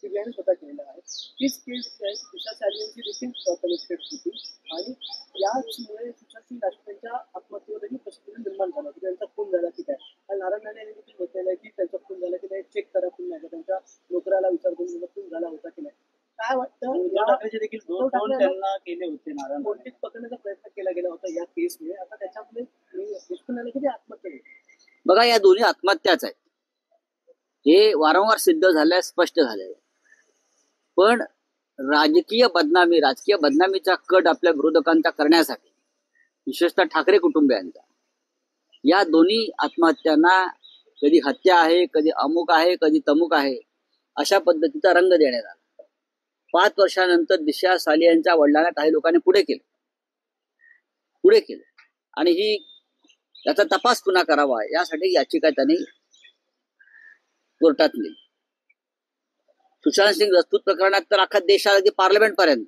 सीबीआयने स्वतः केलेलं आहे. तीच केस तुषार सालियांची देखील कनेक्टेड होती आणि याचमुळे तुषार राजपूतच्या आत्महत्येवरही प्रश्न निर्माण झाला की त्यांचा खून झाला की काय. नारायण राणे यांनी देखील म्हटलेलं आहे की त्यांचा खून झाला की नाही चेक करा पुन्हा त्यांच्या नोकराला विचारून खून झाला होता की नाही. काय वाटतं उद्धव ठाकरेचे देखील दोन त्यांना केले होते नारायण कोणतीच पकडण्याचा प्रयत्न केला गेला होता या केसमुळे. आता त्याच्यामध्ये दिसून आलं की ते आत्महत्या होती. बघा या दोन्ही आत्महत्याच आहेत. हे वारंवार सिद्ध झालंय, स्पष्ट झालंय. पण राजकीय बदनामीचा कट आपल्या विरोधकांचा करण्यासाठी विशेषतः ठाकरे कुटुंबियांचा या दोन्ही आत्महत्यांना कधी हत्या आहे, कधी अमुक आहे, कधी तमुक आहे अशा पद्धतीचा रंग देण्यात आला. 5 वर्षानंतर दिशा सालियांच्या वडिलांना काही लोकांनी पुढे केलं आणि याचा तपास पुन्हा करावा यासाठी याचिका त्यांनी कोर्टात नेली. सुशांत सिंग राजपूत प्रकरणात तर अख्खा देश आला की पार्लमेंट पर्यंत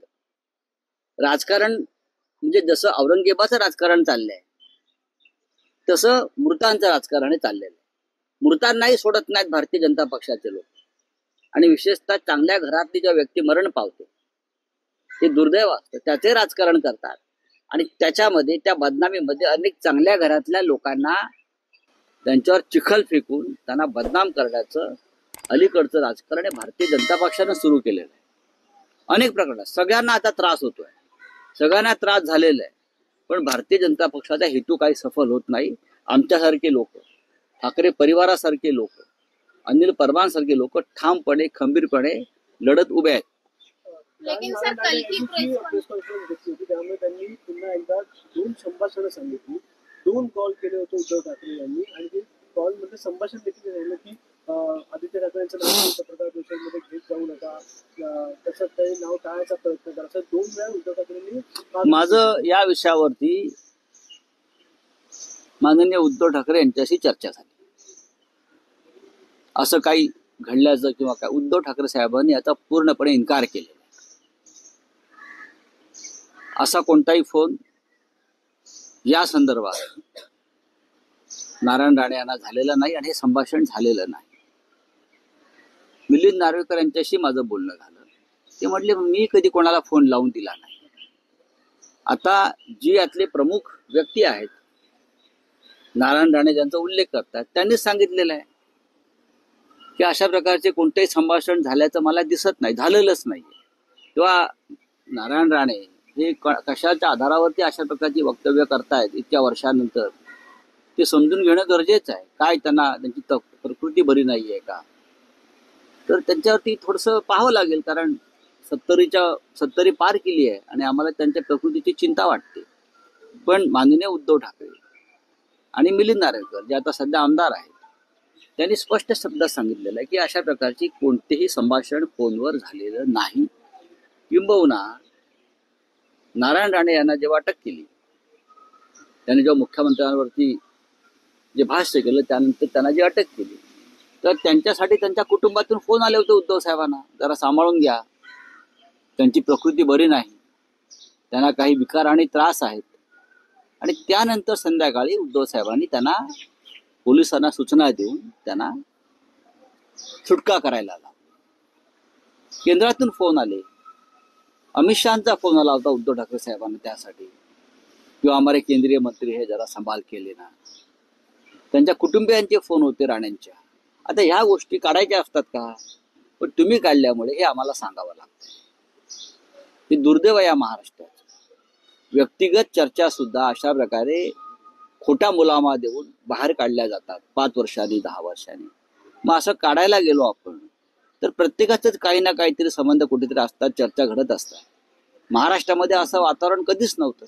राजकारण म्हणजे जसं औरंगजेबाचं राजकारण चाललंय तसं मृतांचं राजकारण चाललेलं आहे. मृतांनाही सोडत नाहीत भारतीय जनता पक्षाचे लोक आणि विशेषतः चांगल्या घरातली जेव्हा व्यक्ती मरण पावते ते दुर्दैव असतं त्याचे राजकारण करतात आणि त्याच्यामध्ये त्या बदनामीमध्ये अनेक चांगल्या घरातल्या लोकांना त्यांच्यावर चिखल फेकून त्यांना बदनाम करण्याचं अलीकडचं राजकारण हे भारतीय जनता पक्षानं सुरू केलेलं आहे. अनेक प्रकरणात सगळ्यांना आता त्रास होतोय, सगळ्यांना त्रास झालेला आहे. पण भारतीय जनता पक्षाचा हेतू काही सफल होत नाही. आमच्यासारखे लोक, ठाकरे परिवारासारखे लोक, अनिल परबांसारखे लोक ठामपणे खंबीरपणे लढत उभे आहेत. लेकिन सर कल की प्रेस कॉन्फरन्स घेतली होती त्यामुळे त्यांनी पुन्हा एकदा 2 संभाषणं सांगितली, 2 कॉल केले होते उद्धव ठाकरे यांनी आणि ते कॉल मध्ये संभाषण देखील झालं की आदित्य ठाकरेंचं नाव पत्रकार परिषदेमध्ये घेत जाऊ नका, तसं ते नाव टाळायचा प्रयत्न करा, असं 2 वेळा उद्धव ठाकरेंनी. माझं या विषयावरती माननीय उद्धव ठाकरे यांच्याशी चर्चा झाली. असं काही घडल्याचं किंवा काय उद्धव ठाकरे साहेबांनी आता पूर्णपणे इन्कार केलेला आहे. असा कोणताही फोन या संदर्भात नारायण राणे यांना झालेला नाही आणि हे संभाषण झालेलं नाही. मिलिंद नार्वेकर यांच्याशी माझं बोलणं झालं. ते म्हटले मी कधी कोणाला फोन लावून दिला नाही. आता जी यातले प्रमुख व्यक्ती आहेत नारायण राणे ज्यांचा उल्लेख करतात त्यांनीच सांगितलेलं आहे की अशा प्रकारचे कोणतेही संभाषण झाल्याचं मला दिसत नाही, झालेलंच नाही. किंवा नारायण राणे हे कशाच्या आधारावरती अशा प्रकारची वक्तव्य करतायत इतक्या वर्षानंतर ते समजून घेणं गरजेचं आहे. काय त्यांची प्रकृती बरी नाहीये का, तर त्यांच्यावरती थोडंसं पाहावं लागेल. कारण 70 पार केली आहे आणि आम्हाला त्यांच्या प्रकृतीची चिंता वाटते. पण माननीय उद्धव ठाकरे आणि मिलिंद नार्वेकर जे आता सध्या आमदार आहेत त्यांनी स्पष्ट शब्दात सांगितलेलं आहे की अशा प्रकारची कोणतेही संभाषण फोनवर झालेलं नाही. किंबहुना नारायण राणे यांना जेव्हा अटक केली, त्यांनी जेव्हा मुख्यमंत्र्यांवरती जे भाष्य केलं त्यानंतर त्यांना जी अटक केली तर त्यांच्यासाठी त्यांच्या कुटुंबातून फोन आले होते उद्धव साहेबांना, जरा सांभाळून घ्या, त्यांची प्रकृती बरी नाही, त्यांना काही विकार आणि त्रास आहेत. आणि त्यानंतर संध्याकाळी उद्धव साहेबांनी त्यांना पोलिसांना सूचना देऊन त्यांना सुटका करायला आला. केंद्रातून फोन आले, अमित शहाचा फोन आला होता उद्धव ठाकरे साहेबांना त्यासाठी किंवा हमारे केंद्रीय मंत्री हे जरा संभाल केले ना. त्यांच्या कुटुंबियांचे फोन होते राणेंच्या. आता ह्या गोष्टी काढायच्या असतात का, पण तुम्ही काढल्यामुळे हे आम्हाला सांगावं लागतं. हे दुर्दैव या महाराष्ट्रात. व्यक्तिगत चर्चा सुद्धा अशा प्रकारे खोटा मुलामा देऊन बाहेर काढल्या जातात 5 वर्षांनी 10 वर्षांनी. मग असं काढायला गेलो आपण तर प्रत्येकाचंच काही ना काहीतरी संबंध कुठेतरी असतात, चर्चा घडत असतात. महाराष्ट्रामध्ये असं वातावरण कधीच नव्हतं.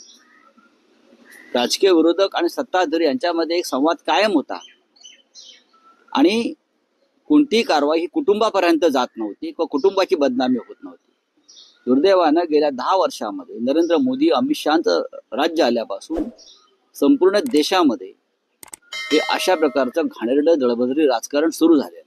राजकीय विरोधक आणि सत्ताधारी यांच्यामध्ये एक संवाद कायम होता आणि कोणतीही कारवाई ही कुटुंबापर्यंत जात नव्हती किंवा कुटुंबाची बदनामी होत नव्हती. दुर्दैवानं गेल्या 10 वर्षामध्ये नरेंद्र मोदी अमित शहाचं राज्य आल्यापासून संपूर्ण देशामध्ये हे अशा प्रकारचं घाणेरडं दळभद्री राजकारण सुरू झालेलं.